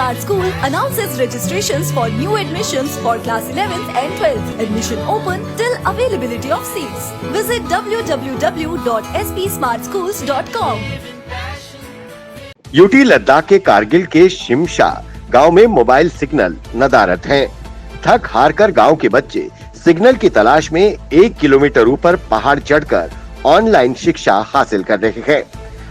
Smart School announces registrations for new admissions for class 11th and 12th. Admission open till availability of seats. Visit www.spsmartschools.com. UT Ladakh के कारगिल के शिमशा गांव में mobile signal नदारद हैं। थक हार कर गांव के बच्चे सिग्नल की तलाश में 1 किलोमीटर ऊपर पहाड़ चढ़कर ऑनलाइन शिक्षा हासिल कर रहे हैं।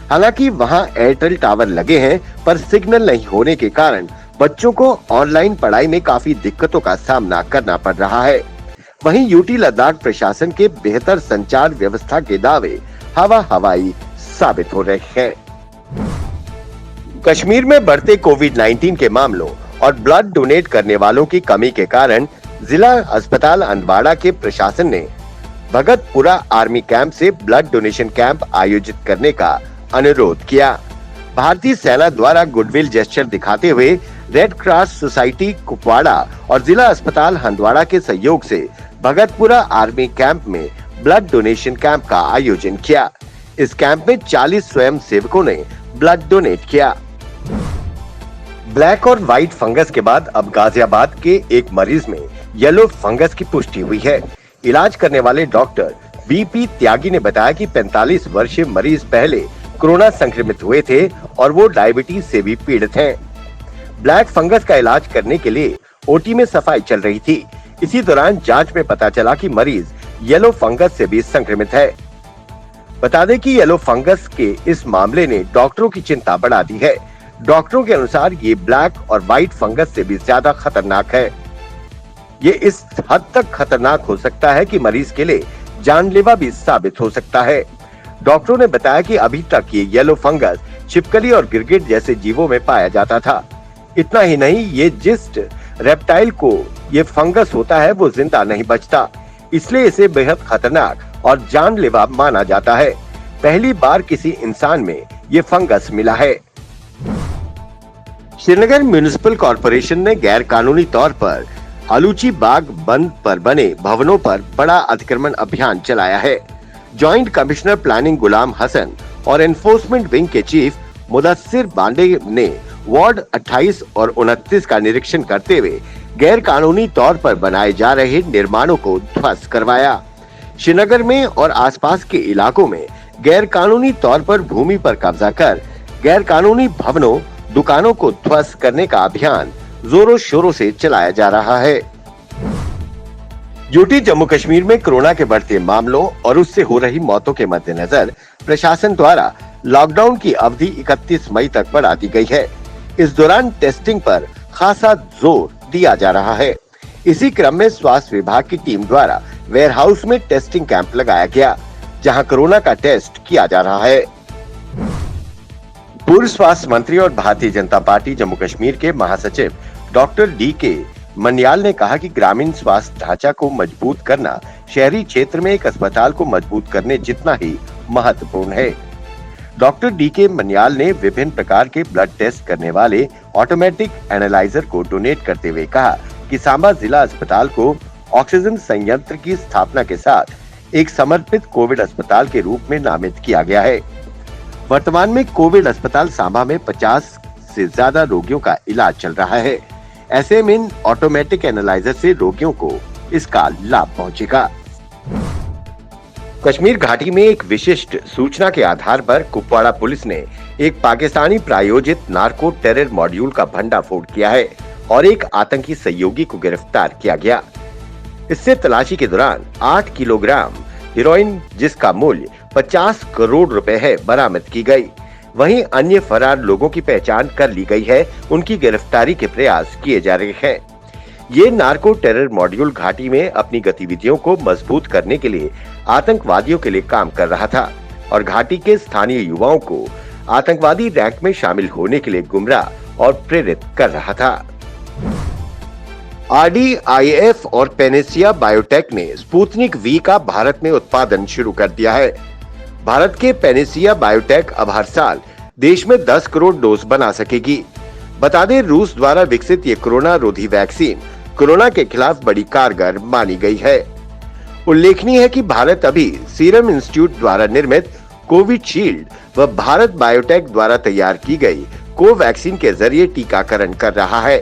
हालांकि वहां एयरटेल टावर लगे हैं, पर सिग्नल नहीं होने के कारण बच्चों को ऑनलाइन पढ़ाई में काफी दिक्कतों का सामना करना पड़ रहा है। वहीं यूटी लद्दाख प्रशासन के बेहतर संचार व्यवस्था के दावे हवाई साबित हो रहे हैं। कश्मीर में बढ़ते कोविड-19 के मामलों और ब्लड डोनेट करने वालों की कमी के कारण जिला अस्पताल हंदवाड़ा के प्रशासन ने भगतपुरा आर्मी कैंप से ब्लड डोनेशन कैंप आयोजित करने का अनुरोध किया। भारतीय सेना द्वारा गुडविल जेस्चर दिखाते हुए रेड क्रॉस सोसाइटी कुपवाड़ा और जिला अस्पताल हंदवाड़ा के सहयोग से भगतपुरा आर्मी कैंप में ब्लड डोनेशन कैंप का आयोजन किया। इस कैंप में 40 स्वयं सेवकों ने ब्लड डोनेट किया। ब्लैक और व्हाइट फंगस के बाद अब गाजियाबाद के एक मरीज में येलो फंगस की पुष्टि हुई है। इलाज करने वाले डॉक्टर बीपी त्यागी ने बताया कि 45 वर्षीय मरीज पहले कोरोना संक्रमित हुए थे और वो डायबिटीज से भी पीड़ित हैं। ब्लैक फंगस का इलाज करने के लिए ओटी में सफाई चल रही थी। इसी दौरान जांच में पता चला कि मरीज येलो फंगस से भी संक्रमित है। बता दें कि येलो फंगस के इस मामले ने डॉक्टरों की चिंता बढ़ा दी है। डॉक्टरों के अनुसार ये ब्लैक और व्हाइट फंगस से भी ज्यादा खतरनाक है। ये इस हद तक खतरनाक हो सकता है कि मरीज के लिए जानलेवा भी साबित हो सकता है। डॉक्टरों ने बताया कि अभी तक ये येलो फंगस छिपकली और गिरगिट जैसे जीवों में पाया जाता था। इतना ही नहीं, ये जिस रेप्टाइल को ये फंगस होता है वो जिंदा नहीं बचता, इसलिए इसे बेहद खतरनाक और जानलेवा माना जाता है। पहली बार किसी इंसान में ये फंगस मिला है। श्रीनगर म्युनिसिपल कॉर्पोरेशन ने गैर कानूनी तौर पर आलूची बाग बंद पर बने भवनों पर बड़ा अतिक्रमण अभियान चलाया है। जॉइंट कमिश्नर प्लानिंग गुलाम हसन और एनफोर्समेंट विंग के चीफ मुदस्सिर बांडे ने वार्ड 28 और 29 का निरीक्षण करते हुए गैर कानूनी तौर पर बनाए जा रहे निर्माणों को ध्वस्त करवाया। श्रीनगर में और आसपास के इलाकों में गैर कानूनी तौर पर भूमि पर कब्जा कर गैर कानूनी भवनों, दुकानों को ध्वस्त करने का अभियान जोरों शोरों से चलाया जा रहा है। यूटी जम्मू कश्मीर में कोरोना के बढ़ते मामलों और उससे हो रही मौतों के मद्देनजर प्रशासन द्वारा लॉकडाउन की अवधि 31 मई तक बढ़ा दी गई है। इस दौरान टेस्टिंग पर खासा जोर दिया जा रहा है। इसी क्रम में स्वास्थ्य विभाग की टीम द्वारा वेयरहाउस में टेस्टिंग कैंप लगाया गया, जहां कोरोना का टेस्ट किया जा रहा है। पूर्व स्वास्थ्य मंत्री और भारतीय जनता पार्टी जम्मू कश्मीर के महासचिव डॉक्टर डी.के. मन्याल ने कहा कि ग्रामीण स्वास्थ्य ढांचा को मजबूत करना शहरी क्षेत्र में एक अस्पताल को मजबूत करने जितना ही महत्वपूर्ण है। Doctor DK. मन्याल ने विभिन्न प्रकार के ब्लड टेस्ट करने वाले ऑटोमेटिक एनालाइजर को डोनेट करते हुए कहा कि सांबा जिला अस्पताल को ऑक्सीजन संयंत्र की स्थापना के साथ एक समर्पित कोविड अस्पताल के रूप में नामित किया गया है। वर्तमान में कोविड अस्पताल सांबा में 50 से ज्यादा रोगियों का इलाज चल रहा है। ऐसे में इन ऑटोमेटिक एनालाइजर से रोगियों को इसका लाभ पहुंचेगा। कश्मीर घाटी में एक विशिष्ट सूचना के आधार पर कुपवाड़ा पुलिस ने एक पाकिस्तानी प्रायोजित नार्को टेरर मॉड्यूल का भंडाफोड़ किया है और एक आतंकी सहयोगी को गिरफ्तार किया गया। इससे तलाशी के दौरान 8 किलोग्राम हेरोइन, जिसका मूल्य 50 करोड़ रुपए है, बरामद की गई। वहीं अन्य फरार लोगों की पहचान कर ली गई है। उनकी गिरफ्तारी के प्रयास किए जा रहे हैं। ये नार्को टेरर मॉड्यूल घाटी में अपनी गतिविधियों को मजबूत करने के लिए आतंकवादियों के लिए काम कर रहा था और घाटी के स्थानीय युवाओं को आतंकवादी रैंक में शामिल होने के लिए गुमराह और प्रेरित कर रहा था। RDIF और पेनेसिया बायोटेक ने स्पुतनिक वी का भारत में उत्पादन शुरू कर दिया है। भारत के पेनेसिया बायोटेक अब हर साल देश में 10 करोड़ डोज बना सकेगी। बता दें, रूस द्वारा विकसित ये कोरोना रोधी वैक्सीन कोरोना के खिलाफ बड़ी कारगर मानी गई है। उल्लेखनीय है कि भारत अभी सीरम इंस्टीट्यूट द्वारा निर्मित कोविशील्ड व भारत बायोटेक द्वारा तैयार की गई कोवैक्सीन के जरिए टीकाकरण कर रहा है।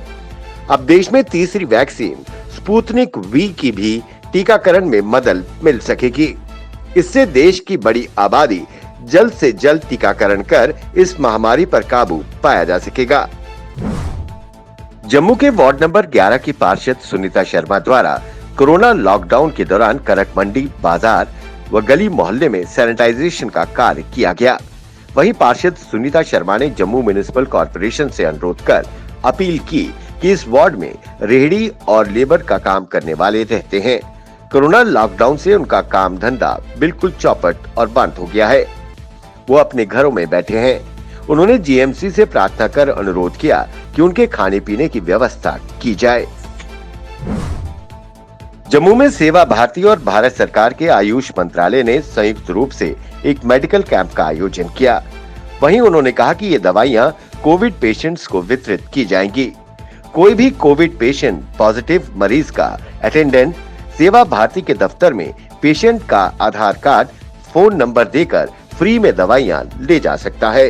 अब देश में तीसरी वैक्सीन स्पुतनिक वी की भी टीकाकरण में मदद मिल सकेगी। इससे देश की बड़ी आबादी जल्द से जल्द टीकाकरण कर इस महामारी पर काबू पाया जा सकेगा। जम्मू के वार्ड नंबर 11 की पार्षद सुनीता शर्मा द्वारा कोरोना लॉकडाउन के दौरान करक मंडी, बाजार व गली मोहल्ले में सैनिटाइजेशन का कार्य किया गया। वहीं पार्षद सुनीता शर्मा ने जम्मू म्युनिसिपल कॉर्पोरेशन से अनुरोध कर अपील की कि इस वार्ड में रेहड़ी और लेबर का काम करने वाले रहते हैं। कोरोना लॉकडाउन से उनका काम धंधा बिल्कुल चौपट और बंद हो गया है। वो अपने घरों में बैठे हैं। उन्होंने जीएमसी से प्रार्थना कर अनुरोध किया कि उनके खाने पीने की व्यवस्था की जाए। जम्मू में सेवा भारती और भारत सरकार के आयुष मंत्रालय ने संयुक्त रूप से एक मेडिकल कैंप का आयोजन किया। वहीं उन्होंने कहा कि ये दवाइयां कोविड पेशेंट्स को वितरित की जाएंगी। कोई भी कोविड पेशेंट पॉजिटिव मरीज का अटेंडेंट सेवा भारती के दफ्तर में पेशेंट का आधार कार्ड, फोन नंबर देकर फ्री में दवाइयां ले जा सकता है।